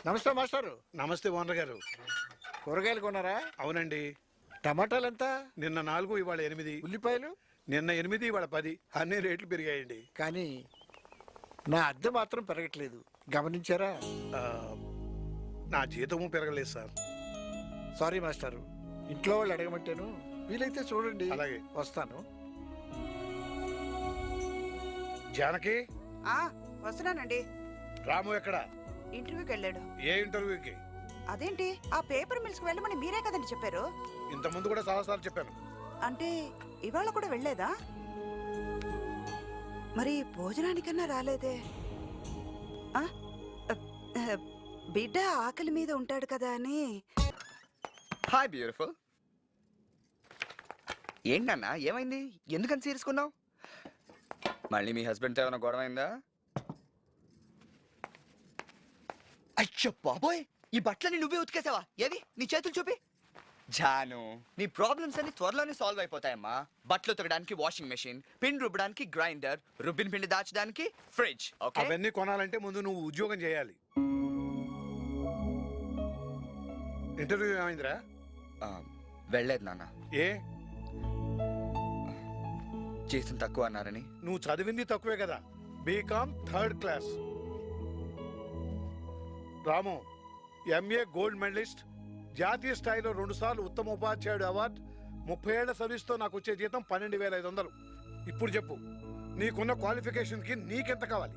నమస్తే మాస్టారు. నమస్తే ఓనర్ గారు. కూరగాయలు కొన్నారా? అవునండి. టమాటాలు ఎంత? నిన్న 4 ఇవాళ 8. ఉల్లిపాయలు నిన్న 8 ఇవాళ 10. అన్ని రేట్లు పెరిగాయండి. కానీ నా అద్దె మాత్రం పెరగట్లేదు, గమనించారా? ఆ, నా జీతము పెరగలేదు సార్. సారీ మాస్టారు, ఇంట్లో వాళ్ళు అడగమంటేను. వీలైతే చూడండి. అలాగే. వస్తాను. జానకి, వస్తున్నానండి. రాము ఎక్కడ? ఇంటర్వ్యూకి వెళ్ళాడు. ఏ ఇంటర్వ్యూకి? అదేంటి, ఆ పేపర్ మిల్స్ కి వెళ్ళమని మీరే కదండి చెప్పారు. ఇంతకుముందు కూడా చాలాసార్లు చెప్పాను. అంటే ఇవాళ కూడా వెళ్ళలేదా? మరి భోజనానికన్నా రాలేదే? ఆ? బిడ్డ ఆకలి మీద ఉంటాడు కదా అని. Hi beautiful. ఏంటన్నా, ఏమైంది? ఎందుకని సీరియస్కున్నావు? మళ్ళీ మీ హస్బెండ్తో ఏమైనా గొడవ అయిందా? అయ్యో బాబోయ్, ఈ బట్టలని నువ్వే ఉతికేసావా? ఏవి నీ చేతులు చూపి. జాను, నీ ప్రాబ్లమ్స్ అన్ని త్వరలోనే సాల్వ్ అయిపోతాయమ్మా. బట్టలు ఉతకడానికి వాషింగ్ మెషిన్, పిండి రుబ్బడానికి గ్రైండర్, రుబ్బిన పిండి దాచడానికి ఫ్రిడ్జ్. ఓకే, అవన్నీ కొనాలంటే ముందు నువ్వు ఉద్యోగం చేయాలి. ఇంటర్వ్యూ ఏమైందిరా? వెళ్ళలేదు నాన్న. ఏ? జీతం తక్కువ అన్నారని. నువ్వు చదివింది తక్కువే కదా, బీకామ్ 3rd క్లాస్. రాము ఎంఏ గోల్డ్ మెడలిస్ట్, జాతీయ స్థాయిలో 2 సార్లు ఉత్తమ ఉపాధ్యాయుడు అవార్డు, 30 ఏళ్ల సర్వీస్తో నాకు వచ్చే జీతం 12,500. ఇప్పుడు చెప్పు, నీకున్న క్వాలిఫికేషన్కి నీకెంత కావాలి?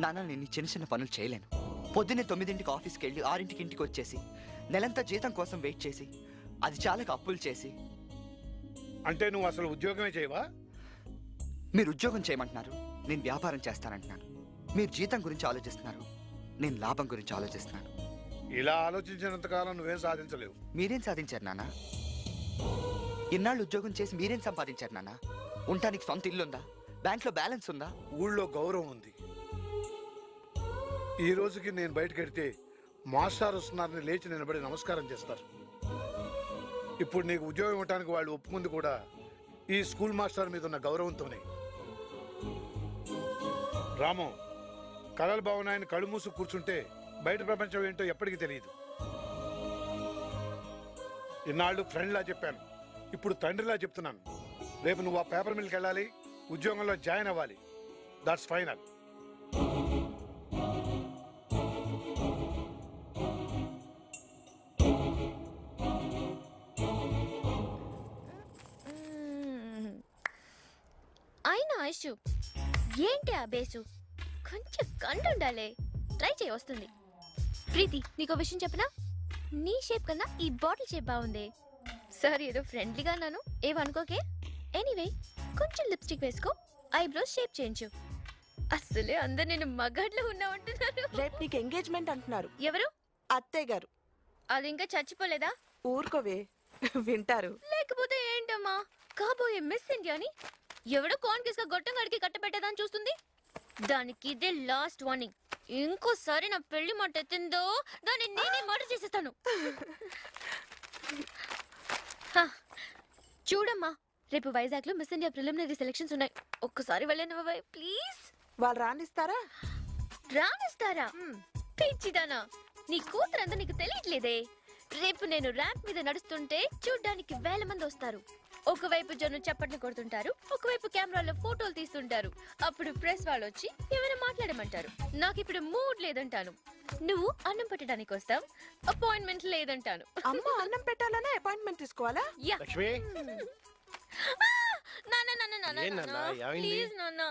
నాన్న, నేను ఈ చిన్న చిన్న పనులు చేయలేను. పొద్దున్నే 9ంటికి ఆఫీస్కి వెళ్ళి 6ంటికి ఇంటికి వచ్చేసి నెలంతా జీతం కోసం వెయిట్ చేసి అది చాలక అప్పులు చేసి. అంటే నువ్వు అసలు ఉద్యోగమే చేయవా? మీరు ఉద్యోగం చేయమంటున్నారు, నేను వ్యాపారం చేస్తానంటున్నాను. మీరు జీతం గురించి ఆలోచిస్తున్నారు, నేను లాభం గురించి ఆలోచిస్తున్నాను. ఇలా ఆలోచించినంత కాలం నువ్వేం సాధించలేవు. మీరేం సాధించారు నాన్న? ఇన్నాళ్ళు ఉద్యోగం చేసి మీరేం సంపాదించారు నాన్న? ఉండటానికి సొంత ఇల్లు ఉందా? బ్యాంక్లో బ్యాలెన్స్ ఉందా? ఊళ్ళో గౌరవం ఉంది. ఈ రోజుకి నేను బయటకెడితే మాస్టర్ వస్తున్నారని లేచి నిలబడి నమస్కారం చేస్తారు. ఇప్పుడు నీకు ఉద్యోగం ఇవ్వడానికి వాళ్ళు ఒప్పుకుంది కూడా ఈ స్కూల్ మాస్టర్ మీద ఉన్న గౌరవంతోనే. రాము, కలల భవనాయన కళ్ళు మూసు కూర్చుంటే బయట ప్రపంచం ఏంటో ఎప్పటికీ తెలియదు. ఇన్నాళ్ళు ఫ్రెండ్లా చెప్పాను, ఇప్పుడు తండ్రిలా చెప్తున్నాను. రేపు నువ్వు ఆ పేపర్ మిల్కి వెళ్ళాలి, ఉద్యోగంలో జాయిన్ అవ్వాలి. That's final. అయినా ఐషు, ఏంటి ఆ బేసు? కొంచెం కండు ఉండాలి, ట్రై చేయి, వస్తుంది. ప్రీతి, నీకో విషయం చెప్పనా? నీ షేప్ కన్నా ఈ బాటిల్ షేప్ బాగుంది. సారీ, ఏదో ఫ్రెండ్లీగా అన్నాను, ఏమనుకోకే. ఎనీవే, కొంచెం లిప్స్టిక్ వేసుకో, ఐబ్రోస్ షేప్ చేయించు. అస్సలే అందరు నేను మగాడ్లో ఉన్నామంటున్నారు. రేపు నీకు ఎంగేజ్మెంట్ అంటున్నారు. ఎవరు? అత్తయ్య గారు. అది ఇంకా చచ్చిపోలేదా? ఊరుకోవే, వింటారు. లేకపోతే ఏంటమ్మా, కాబోయే మిస్ ఇండియాని ఎవడో కాన్కేస్ గా గొట్టం గడికి కట్టబెట్టేదని చూస్తుంది. దానికి ఇదే లాస్ట్ వార్నింగ్. ఇంకోసారి నా పెళ్లి మాట ఎత్తిందో దాన్ని నేనే మర్డర్ చేసేస్తాను. చూడమ్మా, రేపు వైజాగ్ లో మిస్ ఇండియా ప్రిలిమినరీ సెలక్షన్స్ ఉన్నాయి. ఒక్కసారి వెళ్ళను ప్లీజ్. వాళ్ళు రానిస్తారా? రానిస్తారా? పిచ్చిదానా, నీ కూతురంతా నీకు తెలియట్లేదే. రేపు నేను ర్యాంప్ మీద నడుస్తుంటే చూడ్డానికి 1000 మంది వస్తారు. ఒకవైపు జనం చప్పట్లు కొడుతుంటారు, ఒకవైపు కెమెరాలో ఫోటోలు తీస్తుంటారు. అప్పుడు ప్రెస్ వాళ్ళు వచ్చి ఏమైనా మాట్లాడమంటారు. నాకు ఇప్పుడు మూడ్ లేదంటాను. నువ్వు అన్నం పెట్టడానికి వస్తావు, అపాయింట్మెంట్ లేదంటాను. అమ్మ అన్నం పెట్టాలనే అపాయింట్మెంట్ తీసుకోవాలా? యా. లక్ష్మి, ప్లీజ్ నాన్న,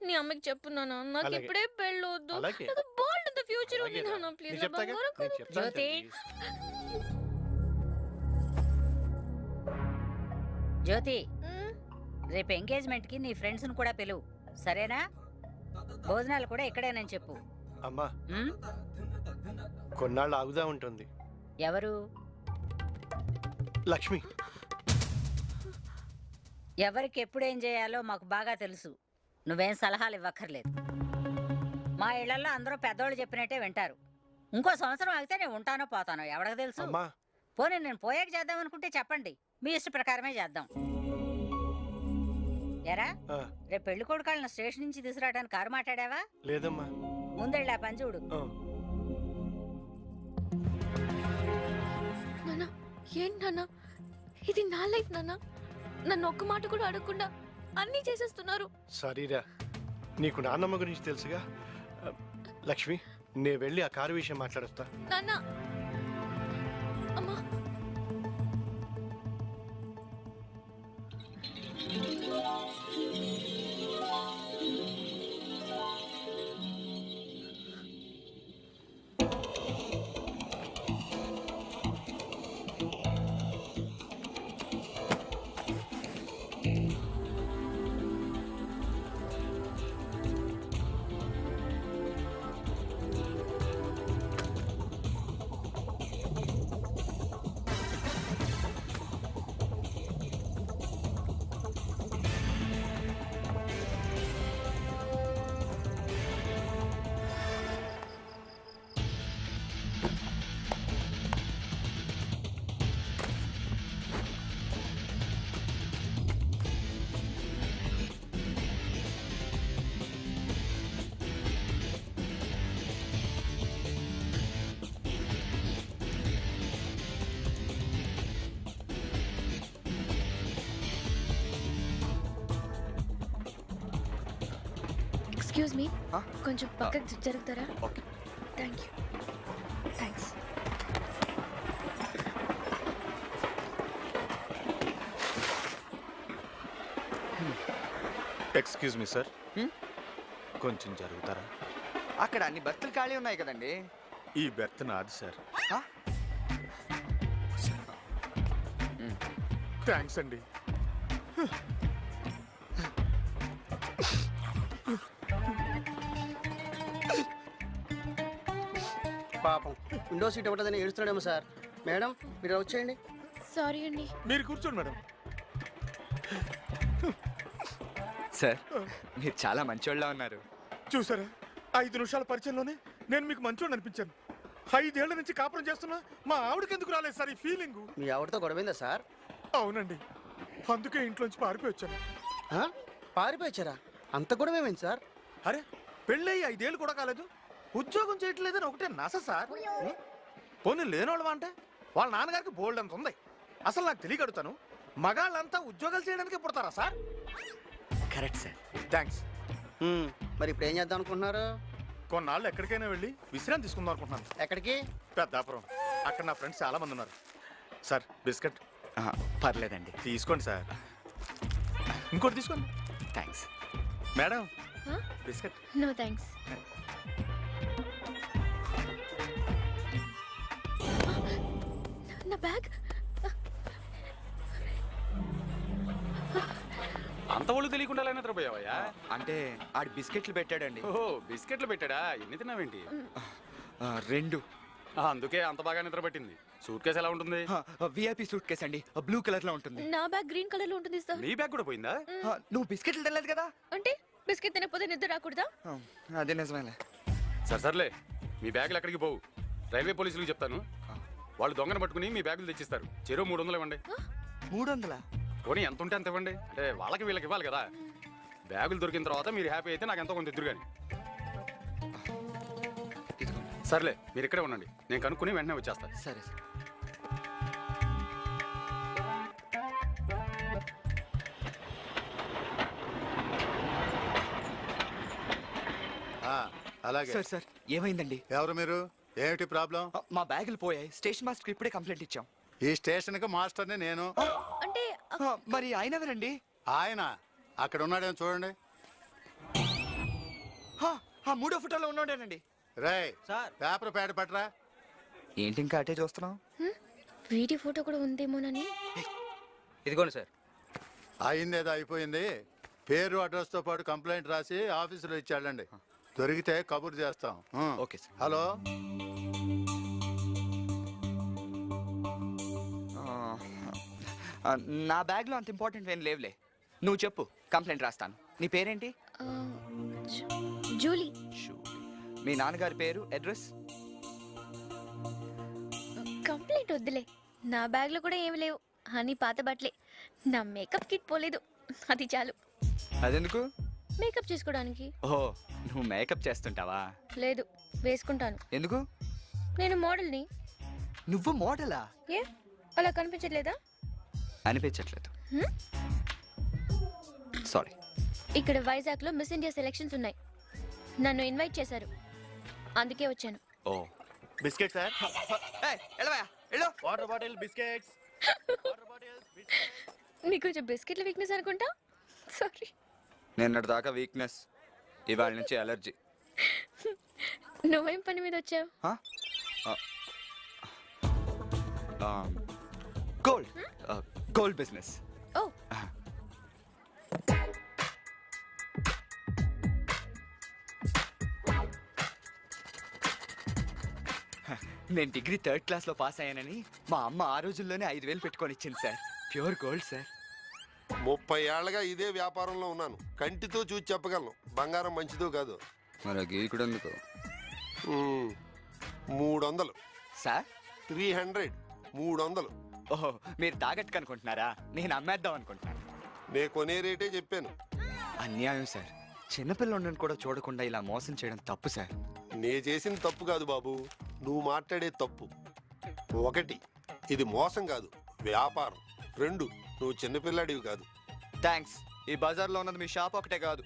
నీ అమ్మకి చెప్పు నాన్న, నాకు అలాగే. ఇప్పుడే పెళ్ళొద్దు. అలాగే. నాకు బోల్డ్ అంత ఫ్యూచర్ ఉంది అలాగే నాన్న, రా. ప్లీజ్. నేను చెప్తాగా? నేను చెప్తాను. జ్యోతి, రేపు ఎంగేజ్మెంట్ కి నీ ఫ్రెండ్స్ ను కూడా పిలువు, సరేనా? భోజనాలు కూడా ఇక్కడేనని చెప్పు. అమ్మా, ఉమ్? కొన్నాళ్ళు ఆగుదా ఉంటుంది. ఎవరు? లక్ష్మి, ఎవరికి ఎప్పుడేం చేయాలో మాకు బాగా తెలుసు. నువ్వేం సలహాలు ఇవ్వక్కర్లేదు. మా ఇళ్లలో అందరూ పెద్దోళ్ళు చెప్పినట్టే వింటారు. ఇంకో సంవత్సరం ఆగితే నేను ఉంటానో పోతానో ఎవరికి తెలుసు. అమ్మా, పోనీ నేను పోయాక చేద్దాం అనుకుంటే చెప్పండి, మీ ఇష్ట ప్రకారమే చేద్దాం. ఎరా, రేపు పెళ్లి కొడుకాళ్ళని స్టేషన్ నుంచి తీసుకురావడానికి కారు మాట్లాడావా? లేదమ్మా. ముందెళ్ళి ఆ పని చూడు. ఏంటి నాన్న ఇది నా లైఫ్ నాన్న. నన్ను ఒక్క మాట కూడా అడగకుండా అన్నీ చేసేస్తున్నారు. సారీరా, నీకు నాన్నమ్మ గురించి తెలుసుగా. లక్ష్మి, నేను వెళ్ళి ఆ కారు విషయం మాట్లాడొస్తా. నాన్న అమ్మా ఎక్స్క్యూజ్ మీ, Huh? కొంచెం పక్కకి జరుగుతారా? Okay. Thank you. Thanks. Excuse me sir, Hmm? కొంచెం జరుగుతారా? అక్కడ అన్ని బర్తులు ఖాళీ ఉన్నాయి కదండి. ఈ బెర్త్ నాది సార్. Huh? థ్యాంక్స్ అండి. పాపం విండో సీట్ ఇవ్వలేదని ఏడుస్తున్నాడేమో సార్. మేడం మీరు వచ్చేయండి. సారీ అండి. మీరు కూర్చోండి మేడం. సార్, మీరు చాలా మంచోళ్ళ ఉన్నారు. చూసారా, 5 నిమిషాల పరిచయంలోనే నేను మీకు మంచోడు అనిపించాను. 5 ఏళ్ల నుంచి కాపురం చేస్తున్నా మా ఆవిడకి ఎందుకు రాలేదు సార్ ఈ ఫీలింగ్? మీ ఆవిడతో గొడవైందా సార్? అవునండి, అందుకే ఇంట్లోంచి పారిపోయి వచ్చాను. ఆ? పారిపోయారా? అంత గొడవ ఏమైంది సార్? అరే, పెళ్ళయి 5 ఏళ్ళు కూడా కాలేదు, ఉద్యోగం చేయట్లేదని ఒకటే నస సార్. పోనీ లేనోళ్ళవా అంటే వాళ్ళ నాన్నగారికి బోల్డ్ అంత ఉంది. అసలు నాకు తెలియగడుతాను, మగాళ్ళంతా ఉద్యోగాలు చేయడానికి పుడతారా సార్? Correct sir. థ్యాంక్స్. మరి ఇప్పుడు ఏం చేద్దాం అనుకుంటున్నారు? కొన్నాళ్ళు ఎక్కడికైనా వెళ్ళి విశ్రాంతి తీసుకుందాం అనుకుంటున్నాను. ఎక్కడికి? పెద్దాపురం. అక్కడ నా ఫ్రెండ్స్ చాలా మంది ఉన్నారు. సార్, బిస్కెట్ పర్లేదండి. తీసుకోండి సార్. ఇంకోటి తీసుకోండి. Thanks. Madam, Huh? Biscuit. No thanks. నా బ్యాగ్. అంత ఒళ్ళు తెలియకుండా ఎలా నిద్రపోయావయ్యా? అంటే ఆడి బిస్కెట్లు పెట్టాడండి. ఓహో, బిస్కెట్లు పెట్టాడా? ఎన్ని తిన్నావేంటి? 2. అందుకే అంత బాగా నిద్ర పట్టింది. సూట్ కేసు ఎలా ఉంటుంది? విఐపి సూట్ కేస్ అండి, బ్లూ కలర్ లో ఉంటుంది. నా బ్యాగ్ గ్రీన్ కలర్ లో ఉంటుంది సార్. నీ బ్యాగ్ కూడా పోయిందా? నువ్వు బిస్కెట్లు తినలేదు కదా? అంటే బిస్కెట్ తినకపోతే నిద్ర రాకూడదా? అదే నిజమేలే. సర్లే, మీ బ్యాగులు ఎక్కడికి పోవు. రైల్వే పోలీసులకు చెప్తాను, వాళ్ళు దొంగను పట్టుకుని మీ బ్యాగులు తెచ్చిస్తారు. చెరో 300 ఇవ్వండి. 300? పోనీ ఎంత ఉంటే అంత ఇవ్వండి, అంటే వాళ్ళకి వీళ్ళకి ఇవ్వాలి కదా. బ్యాగులు దొరికిన తర్వాత మీరు హ్యాపీ అయితే నాకు ఎంతో కొంత ఎదురు కానీ. సర్లే, మీరు ఇక్కడే ఉండండి, నేను కనుక్కుని వెంటనే వచ్చేస్తాను. సరే సార్. అలాగే. సార్ సార్, ఏమైందండి? ఎవరు మీరు? ఏమిటి ప్రాబ్లం? మా బ్యాగులు పోయాయి. స్టేషన్ మాస్టర్ ఇప్పుడే కంప్లైంట్ ఇచ్చాం. ఈ స్టేషన్ కి మాస్టర్ని నేను. అంటే మరి ఆయన ఎవరండి? ఆయన అక్కడ ఉన్నాడేమో చూడండి. ఆ 3వ ఫోటోలో ఉన్నాడేనండి. రేయ్ సార్, పేపర్ ప్యాడ్ పట్టరా. ఏంటి ఇంకా అటే చూస్తున్నాం? వీడి ఫోటో కూడా ఉందేమోనని. ఇదిగోండి సార్. అయిందేదో అయిపోయింది. పేరు అడ్రస్ తో పాటు కంప్లైంట్ రాసి ఆఫీసులో ఇచ్చాడండి. దొరికితే కబురు చేస్తాం. Okay sir. హలో, నా బ్యాగ్లో అంత ఇంపార్టెంట్ ఏం లేవులే. నువ్వు చెప్పు, కంప్లైంట్ రాస్తాను. నీ పేరేంటి? జూలీ. మీ నాన్నగారి పేరు, అడ్రస్? కంప్లైంట్ వద్దులే, నా బ్యాగ్ లో కూడా ఏమి లేవు. అని పాత బట్టలే. నా మేకప్ కిట్ పోలేదు, అది చాలు. అదెందుకు? మేకప్ చేసుకోవడానికి. ఓహో, నువ్వు మేకప్ చేస్తుంటావా? లేదు, వేసుకుంటాను. ఎందుకు? నేను మోడల్ని. నువ్వు మోడలా? ఏ అలా కనిపించట్లేదా? అనిపించట్లేదు. సారీ. ఇక్కడ వైజాగ్లో మిస్ ఇండియా సెలక్షన్స్ ఉన్నాయి. నన్ను ఇన్వైట్ చేశారు, అందుకే వచ్చాను. ఓ biscuit sir. Water bottle biscuits. నీకు కొంచెం బిస్కెట్ల వీక్నెస్ అనుకుంటా. సారీ. నిన్నటి దాకా వీక్నెస్, ఇవాళ నుంచి అలర్జీ. నువ్వేం పని మీద వచ్చావు? Gold gold business. ఓ, నేను డిగ్రీ 3rd క్లాస్లో పాస్ అయ్యానని మా అమ్మ ఆ రోజుల్లోనే 5,000 పెట్టుకొని ఇచ్చింది సార్. Pure gold sir. 30 ఏళ్లుగా ఇదే వ్యాపారంలో ఉన్నాను. కంటితో చూసి చెప్పగలను బంగారం మంచిదో కాదు. మరి గీకుడు ఎందుకు 300 సార్? 300 300. ఓహో, మీరు తాగట్టుకు అనుకుంటున్నారా? నేను అమ్మేద్దాం అనుకుంటున్నాను. నే కొనే రేటే చెప్పాను. అన్యాయం సార్. చిన్నపిల్లని కూడా చూడకుండా ఇలా మోసం చేయడం తప్పు సార్. నే చేసిన తప్పు కాదు బాబు, నువ్వు మాట్లాడే తప్పు. 1, ఇది మోసం కాదు, వ్యాపారం. 2, నువ్వు చిన్నపిల్లాడివి కాదు. థ్యాంక్స్. ఈ బజార్లో ఉన్నది మీ షాప్ ఒకటే కాదు.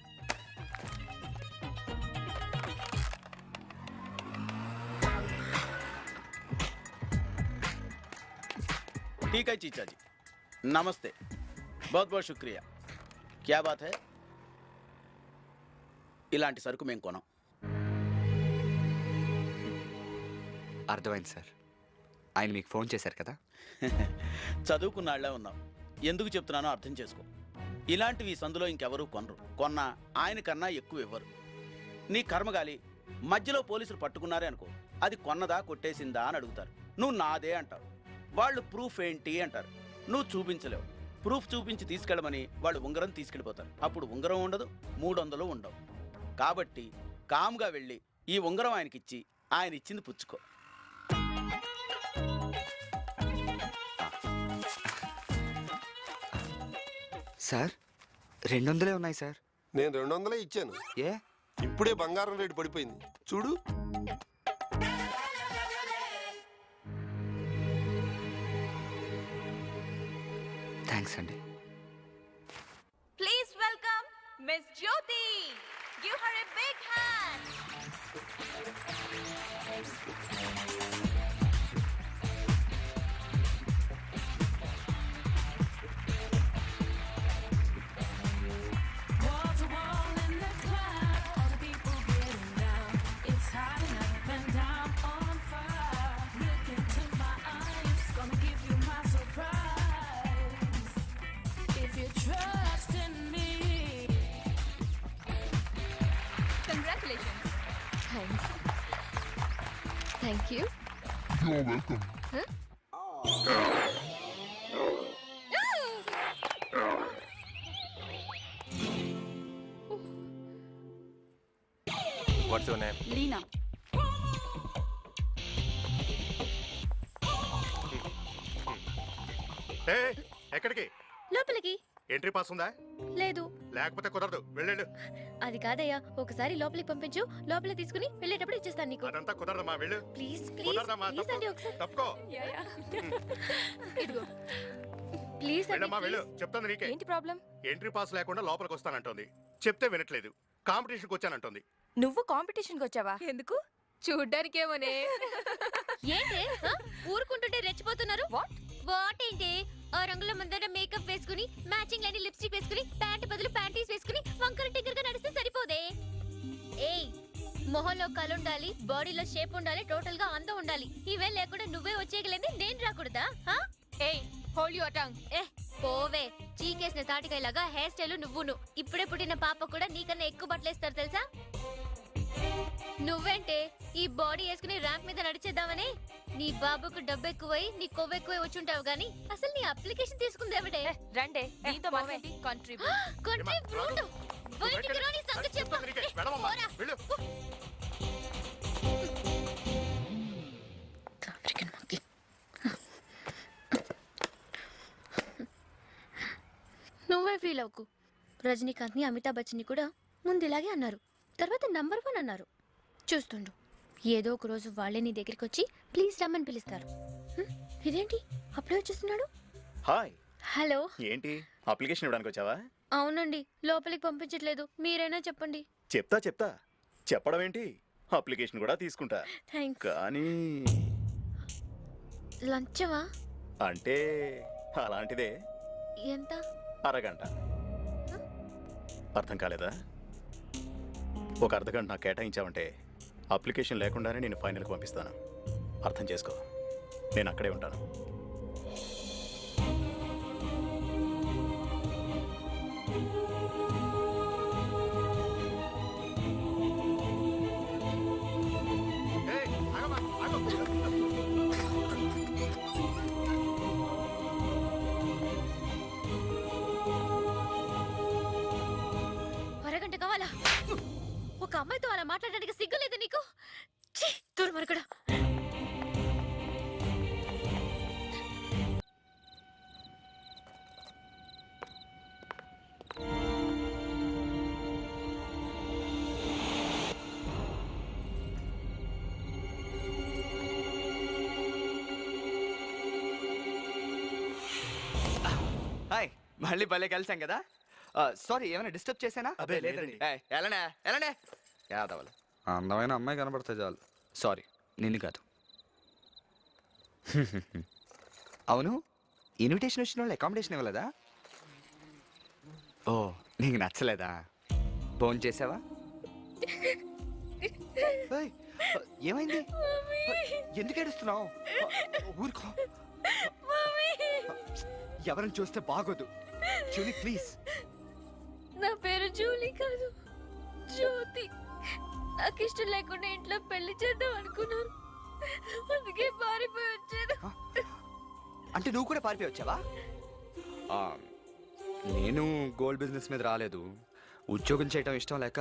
ठीक है चीचा जी, नमस्ते, बहुत बहुत शुक्रिया. क्या बात है? ఇలాంటి సరుకు మేము కొనం. అర్థమైంది సార్. ఆయన మీకు ఫోన్ చేశారు కదా? చదువుకున్నాళ్లే ఉన్నాం. ఎందుకు చెప్తున్నానో అర్థం చేసుకో. ఇలాంటివి సందులో ఇంకెవరూ కొనరు. కొన్నా ఆయన కన్నా ఎక్కువ ఇవ్వరు. నీ కర్మగాలి మధ్యలో పోలీసులు పట్టుకున్నారే అనుకో, అది కొన్నదా కొట్టేసిందా అని అడుగుతారు. నువ్వు నాదే అంటావు. వాళ్ళు ప్రూఫ్ ఏంటి అంటారు. నువ్వు చూపించలేవు. ప్రూఫ్ చూపించి తీసుకెళ్ళమని వాళ్ళు ఉంగరం తీసుకెళ్ళిపోతారు. అప్పుడు ఉంగరం ఉండదు, 300 ఉండవు. కాబట్టి కామ్గా వెళ్ళి ఈ ఉంగరం ఆయనకిచ్చి ఆయన ఇచ్చింది పుచ్చుకో. సార్ 200 ఉన్నాయి సార్. నేను 200 ఇచ్చాను. ఏ? ఇప్పుడే బంగారం రేటు పడిపోయింది చూడు. థ్యాంక్స్ అండి. Please welcome miss Jyothi. Give her a big hand. Thank you. What's your name? Leena. ఎక్కడికి? లోపలికి. ఎంట్రీ పాస్ ఉందా? లేదు. లేకపోతే కుదరదు, వెళ్ళండి. అది కాదయ్యా, ఒకసారి లోపలికి పంపించు, లోపల తీసుకుని వెళ్ళేటప్పుడు ఇచ్చేస్తాను నీకు. అదంతా కుదరదమ్మా, వెళ్ళు. ప్లీజ్ ప్లీజ్ కుదరదమ్మా, ప్లీజ్ అండి, ఒకసారి. తప్పుకో. ఇదిగో ప్లీజ్ అండి, వెళ్ళమ్మా, వెళ్ళు. ప్లీజ్. చెప్తాను నీకే. ఏంటి ప్రాబ్లం? ఎంట్రీ పాస్ లేకుండా లోపలికి వస్తానంటోంది. చెప్తే వినట్లేదు. కాంపిటీషన్కి వచ్చానంటోంది. నువ్వు కాంపిటీషన్కి వచ్చావా? ఎందుకు? చూడ్డానికేమోనే. ఏంటి ఊరుకుంటుంటే రెచ్చిపోతున్నారు? వాట్ ఏంటి? ఆ రంగుల ముందర మేకప్ వేసుకుని, మ్యాచింగ్ లేని లిప్స్టిక్ వేసుకుని, ప్యాంట్ బదులు ప్యాంటీస్ వేసుకుని వంకర టింకరగా నడిస్తే సరిపోదే. ఏయ్, మొహంలో కళ్ళు ఉండాలి, బాడీలో షేప్ ఉండాలి, టోటల్ గా అందం ఉండాలి. ఇవే లేకుండా నువ్వే వచ్చేయగలేంది నేను రాకూడదా? ఏయ్, హోల్డ్ యువర్ టంగ్. పోవే, చీకేసిన తాటికాయలాగా హెయిర్ స్టైల్ నువ్వును. ఇప్పుడే పుట్టిన పాప కూడా నీకన్నా ఎక్కువ బట్టలేస్తారు తెలుసా? నువ్వేంటే ఈ బాడీ వేసుకుని ర్యాంప్ మీద నడిచేద్దామని? నీ బాబుకు డబ్బు ఎక్కువై నీ కొవ్వు ఎక్కువై వచ్చుంటావు గానీ అసలు నీ అప్లికేషన్ తీసుకుంది ఎవడే? రండే దీంతో బయటికి రా, నీ సంగతి చెప్పు. పోరా. African monkey. నువ్వే ఫీల్ అవ్వకు. రజనీకాంత్ ని, అమితాబ్ బచ్చన్ ని కూడా ముందు ఇలాగే అన్నారు, తర్వాత నంబర్ 1 అన్నారు. చూస్తుండు, ఏదో ఒక రోజు వాళ్ళే నీ దగ్గరికి వచ్చి ప్లీజ్ రమ్మని పిలుస్తారు. ఇదేంటి అప్పుడే వచ్చేస్తున్నాడు? Hi, hello. ఏంటి అప్లికేషన్ ఇవ్వడానికి వచ్చావా? అవునండి, లోపలికి పంపించట్లేదు, మీరైనా చెప్పండి. చెప్తా చెప్పడం ఏంటి, అప్లికేషన్ కూడా తీసుకుంటా. థ్యాంక్స్. కానీ లంచమా? అంటే అలాంటిదే. ఎంత? అరగంట. అర్థం కాలేదా? ఒక అర్ధగంట నాకు కేటాయించావంటే అప్లికేషన్ లేకుండానే నేను ఫైనల్కి పంపిస్తాను. అర్థం చేసుకో, నేను అక్కడే ఉంటాను. అరగంట కావాలా? ఒక అమ్మాయితో అలా మాట్లాడడానికి సిగ్గులేదు నీకు? దుర్మార్గుడా. హాయ్, మళ్ళీ భలే కలిసాం కదా. సారీ, ఏమైనా డిస్టర్బ్ చేశానా? అబ్బే, లేదండి. ఎలానే యాదవలు. అందమైన అమ్మాయి కనబడితే చాలు. సారీ, నిన్ను కాదు. అవును, ఇన్విటేషన్ వచ్చిన వాళ్ళు అకామిడేషన్ ఇవ్వలేదా? ఓ, నీకు నచ్చలేదా? ఫోన్ చేసావా? ఏయ్, ఏమైంది? ఎందుకు ఏడుస్తున్నావు? ఊరుకో. ఎవరిని చూస్తే బాగోదు. Julie, please. నా పేరు జూలీ కాదు, జ్యోతి. నాకు ఇష్టం లేకుండా ఇంట్లో పెళ్లి చేద్దాం అనుకున్నాను, అందుకే పారిపోయి వచ్చాను. అంటే నువ్వు కూడా పారిపోయి వచ్చావా? నేను గోల్డ్ బిజినెస్ మీద రాలేదు. ఉద్యోగం చేయడం ఇష్టం లేక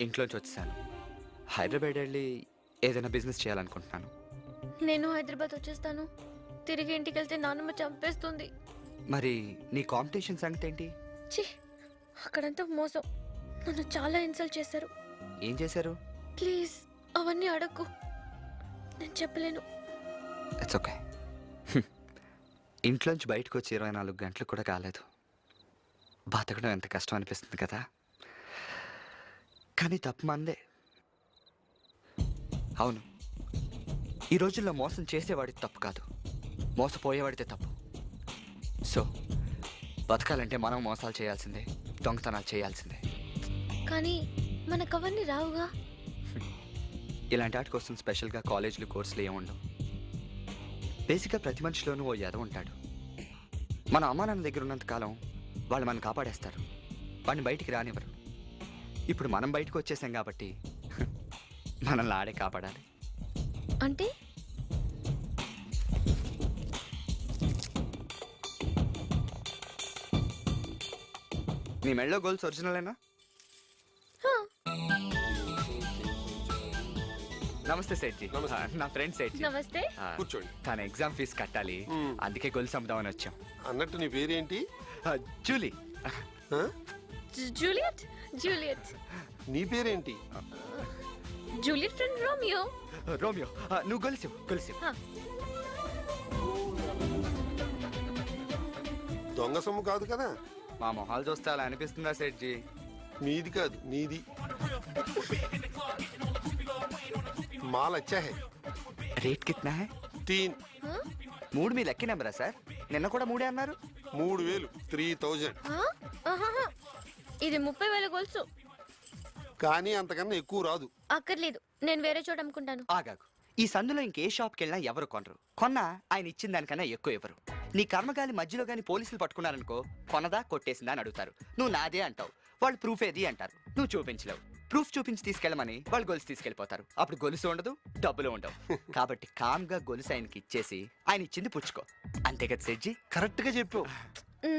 ఇంట్లోంచి వచ్చేసాను. హైదరాబాద్ వెళ్ళి ఏదైనా బిజినెస్ చేయాలనుకుంటున్నాను. నేను హైదరాబాద్ వచ్చేస్తాను. తిరిగి ఇంటికి వెళ్తే నాన్నమ్మ చంపేస్తుంది. మరి నీ కాంపిటీషన్ సంగతి ఏంటి? ఛీ, అక్కడంతా మోసం. నన్ను చాలా ఇన్సల్ట్ చేశారు. ఏం చేశారు? ప్లీజ్ అవన్నీ అడగకు, నేను చెప్పలేను. It's okay. ఇంట్లోంచి బయటకు వచ్చి 24 గంటలు కూడా కాలేదు. బతకడం ఎంత కష్టం అనిపిస్తుంది కదా. కానీ తప్పు మందే. అవును, ఈ రోజుల్లో మోసం చేసేవాడిది తప్పు కాదు, మోసపోయేవాడితే తప్పు. సో బతకాలంటే మనం మోసాలు చేయాల్సిందే, దొంగతనాలు చేయాల్సిందే. కానీ మనకు అవన్నీ రావుగా. ఇలాంటి వాటి కోసం స్పెషల్గా కాలేజీలు కోర్సులు ఏముండవు. బేసిక్గా ప్రతి మనిషిలోనూ ఓ ఎద ఉంటాడు. మన అమ్మా నాన్న దగ్గర ఉన్నంత కాలం వాళ్ళు మనం కాపాడేస్తారు, వాడిని బయటికి రానివ్వరు. ఇప్పుడు మనం బయటకు వచ్చేసాం కాబట్టి మనల్ని ఆడే కాపాడాలి. అంటే నీ మెడలో గోల్స్ ఒరిజినలేనా? నమస్తే సేట్జీ. నా ఫ్రెండ్ సేట్జీ. నమస్తే. కూర్చోండి. తన ఎగ్జామ్ ఫీజు కట్టాలి, అందుకే గొలుసు అమ్ముదామని వచ్చాం. అన్నట్టు నీ పేరేంటి? జూలీ. జూలియట్. జూలియట్. నీ పేరేంటి? Juliet friend Romeo. రోమియో, నువ్వు గొలుసు గొలుసు. దొంగ సొమ్ము కాదు కదా? మా మొహాలు చూస్తే అలా అనిపిస్తుందా సేట్జీ? మీది కాదు, నీది. మాల్ అచ్చా హై. రేట్ కిतना है? 3. 3 మీ లక్కీ నెంబరా సార్? నిన్న కూడా 3 అన్నారు. 3000. 3000. ఇది 30,000 గొలుసు. కానీ అంతకన్నా ఎక్కువ రాదు. అక్కర్లేదు, నేను వేరే చోట అమ్ముకుంటాను. ఆగాగు. ఈ సందులో ఇంకే షాప్కి వెళ్ళినా ఎవరు కొనరు. కొన్నా ఆయన ఇచ్చిన దానికన్నా ఎక్కువ ఇవ్వరు. నీ కర్మగాలి మధ్యలో గాని పోలీసులు పట్టుకున్నారనుకో, కొనదా కొట్టేసిందా అని అడుగుతారు. నువ్వు నాదే అంటావు, వాళ్ళు ప్రూఫ్ ఏది అంటారు. నువ్వు చూపించలేవు. ప్రూఫ్ చూపించి తీసుకెళ్ళమని వాళ్ళు గొలుసు తీసుకెళ్ళిపోతారు. అప్పుడు గొలుసు ఉండదు, డబ్బులు ఉండవు. కాబట్టి కామ్గా గొలుసు ఆయనకి ఇచ్చేసి ఆయన ఇచ్చింది పుచ్చుకో. అంతే కదా సెడ్జీ? కరెక్ట్ గా చెప్పు.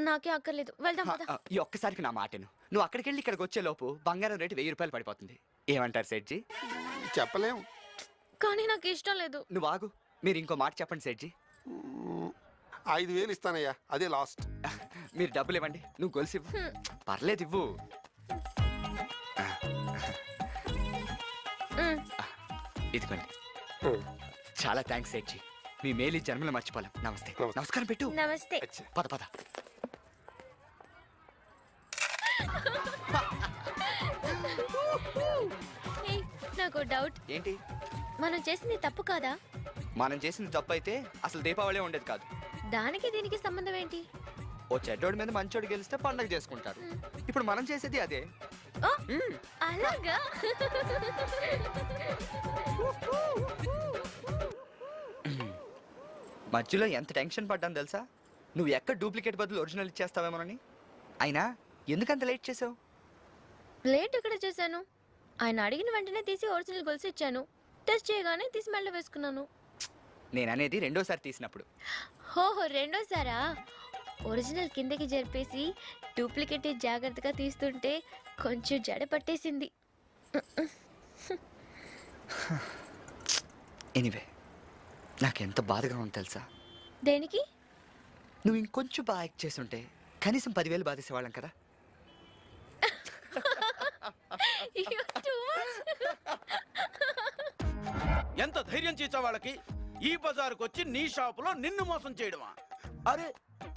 నాకే అక్కర్లేదు, వెళ్దాం పద. ఈ ఒక్కసారికి నా మాటను. నువ్వు అక్కడికి వెళ్ళి ఇక్కడికి వచ్చే లోపు బంగారం రేటు 1000 రూపాయలు పడిపోతుంది. ఏమంటారు సెడ్జీ? చెప్పలేం. కానీ నాకు ఇష్టం లేదు. నువ్వు ఆగు, మీరు ఇంకో మాట చెప్పండి సెడ్జీ. 5000 ఇస్తానయ్యా, అదే లాస్ట్. మీరు డబ్బులు ఇవ్వండి, నువ్వు గొలుసు ఇవ్వు. పర్లేదు, ఇవ్వు. ఇదిగోండి. చాలా థ్యాంక్స్ సేట్జీ. మీ మేలు ఈ జన్మలో మర్చిపోలేం. నమస్తే. నమస్కారం పెట్టు. నమస్తే. పద పద. ఏయ్, నాకు డౌట్. ఏంటి? మనం చేసింది తప్పు కాదా? మనం చేసింది తప్పు అయితే అసలు దీపావళి ఉండేది కాదు. దానికి దీనికి సంబంధం ఏంటి? ఓ చెడ్డోడి మీద మంచోడు గెలిస్తే పండగ చేసుకుంటారు. ఇప్పుడు మనం చేసేది అదే. ఓ, అలాగా? మధ్యలో ఎంత టెన్షన్ పడ్డాను తెలుసా? నువ్వు ఎక్కడ డూప్లికేట్ బదులు ఒరిజినల్ ఇచ్చేస్తావేమోనని. అయినా ఎందుకంత లేట్ చేసావు? ప్లేట్ ఎక్కడ చేశాను? ఆయన అడిగిన వెంటనే తీసి ఒరిజినల్ గొలుసు ఇచ్చాను. టెస్ట్ చేయగానే తీసి మెళ్ళ వేసుకున్నాను. నేననేది రెండోసారి తీసినప్పుడు. ఓహో, రెండోసారా? ఒరిజినల్ కిందకి జరిపేసి డూప్లికేట్ జాగ్రత్తగా తీస్తుంటే కొంచెం జడ పట్టేసింది. ఎనీవే, నాకెంత బాధగా ఉంది తెలుసా? దేనికి? నువ్వు ఇంకొంచెం బాగా యాక్ట్ చేస్తుంటే కనీసం 10,000 బాధేసేవాళ్ళం కదా. You're too much. ఎంత ధైర్యం చేసా వాళ్ళకి ఈ బజారుకు వచ్చి నీ షాపులో నిన్ను మోసం చేయడమా? అరే,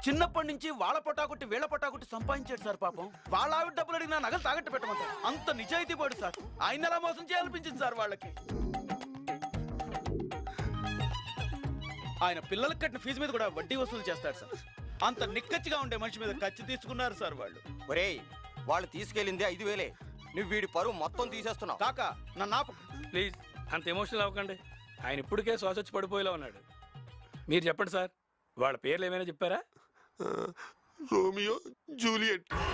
చిన్నప్పటి నుంచి వాళ్ళ పొటాకుట్టి వీళ్ళ పొటాకుట్టి సంపాదించాడు సార్. పాపం వాళ్ళ ఆవిడ డబ్బులు అడిగినా నగలు తాగట్టు పెట్టమంటారు. అంత నిజాయితీ పడు సార్. ఆయన ఎలా మోసం చేయాలనిపించింది సార్ వాళ్ళకి. ఆయన పిల్లలకు కట్టిన ఫీజు మీద కూడా వడ్డీ వసూలు చేస్తాడు సార్. అంత నిక్కచ్చిగా ఉండే మనిషి మీద ఖర్చు తీసుకున్నారు సార్ వాళ్ళు. ఒరేయ్, వాళ్ళు తీసుకెళ్ళింది 5,000. నువ్వు వీడి పరువు మొత్తం తీసేస్తున్నావు. కాకా నన్ను ఆపు. ప్లీజ్ అంత ఎమోషనల్ అవ్వకండి. ఆయన ఇప్పటికే శ్వాస వచ్చి పడిపోయేలా ఉన్నాడు. మీరు చెప్పండి సార్, వాళ్ళ పేర్లు ఏమైనా చెప్పారా? Romeo Juliet.